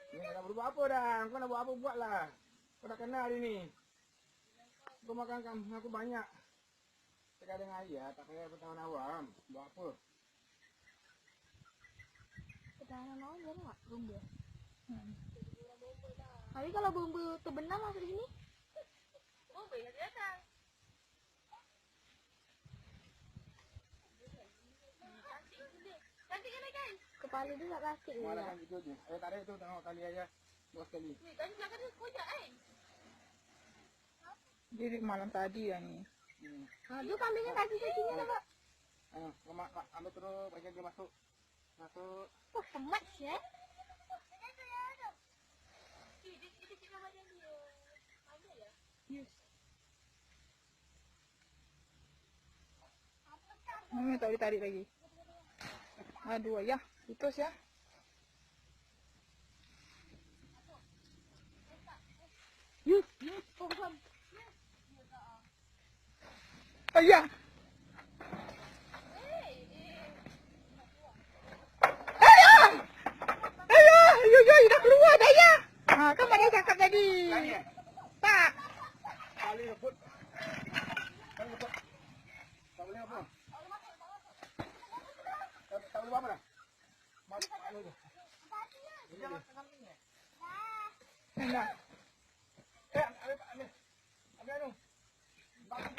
Ni nak berbuat apa dah? Kau nak buat apa buatlah. Kau dah kenal hari ni. Kau makan aku banyak. Cakap dengan ayah tak payah bertahan awam. Buat apa? Pertahanan awam boleh tak? Bomba. Tapi kalau bomba terbenam masuk sini? Bomba yang datang. Cantik kan guys? Kepala dia tak plastik je. Malah kan gitu je. Ayah tak ada tu tengok kali ayah. 2 kali. Ni tadi belakang dia kojak kan? Dia malam tadi lah ni. Dia kambingnya kaki sini lah Pak. Lemak ambil terus bagi dia masuk. Masuk. Oh semat ya. Yes. Tak boleh tarik lagi. Aduh ayah, putus ya. Yus. Ayah. Ayah. Ayah, yoi dah keluar dah ayah. Kan mak dah cakap tadi. Tak. Kali rebut. Kali rebut. Tak boleh apa? Tak boleh apa dah? Masuk anu tu. Jangan kambing ya. Enggak. Ambil anu.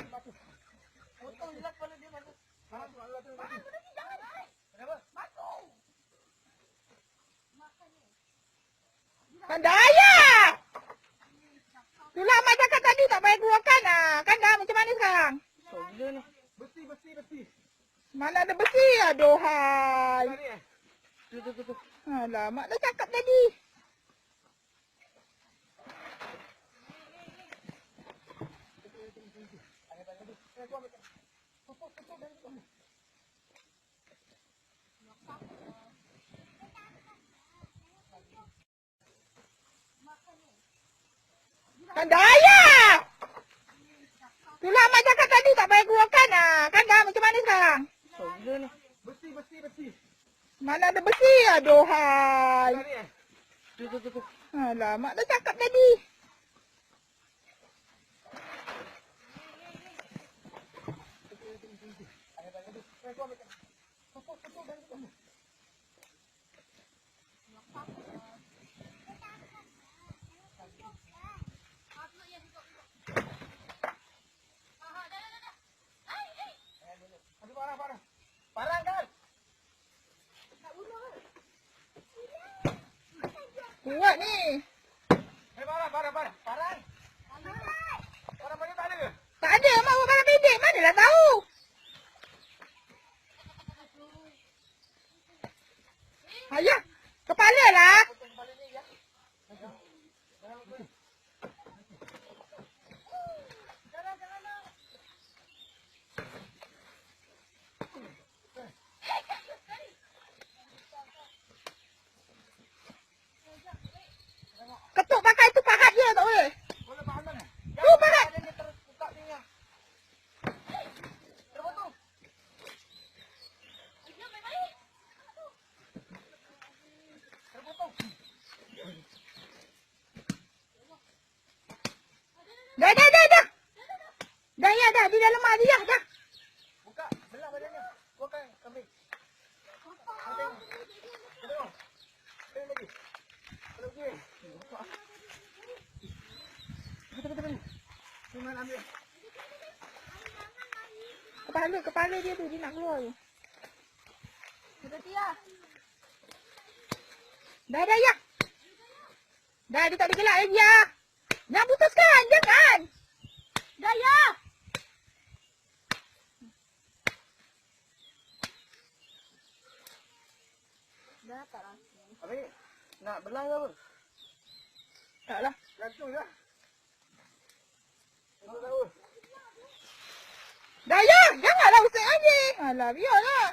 Batu. Potong je lah kepala dia masuk. Mana tu? Allah tu. Jangan. Kenapa? Batu. Kan dah ayah. Itulah mak cakap tadi tak payah keluarkan lah. Kan dah macam mana sekarang? So, gila ni. Besi. Mana ada besi? Aduhai. Tadi Tu. Alah, mak dah cakap tadi. Kan dah ayah. Itulah mak cakap tadi tak payah keluarkan lah. Kan dah macam mana sekarang? So, gila ni. Besi. Mana ada besi? Aduhai. Tu. Alah, mak dah cakap tadi. Parang kan? Kuat ni. Parang. Parang banyak tak ada ke? Tak ada, mak buat barang pendek. Manalah tahu. Ayah, kepala lah. Ketuk pakai tu pahat je tak boleh. Boleh pahan mana? Tu pahat. Dia terbuka dia. Terpotong. Dah. Dah ya dah, di dalam mak dia dah. Buka, belah badannya. Buka kambing. Tengok. Lagi. Lagi. Betul. Cuma ambil. Kepala dia tu, dia nak keluar tu. Berhenti lah. Dah ya. Dah, dia tak boleh gelak lagi ya. Jangan putuskan, jangan. Dah ya. Dah tak rasa. Habis nak belah ke apa? Tak lah. Gantung je. Tahu. Dah ya, janganlah usik anjing. Alah, biarlah.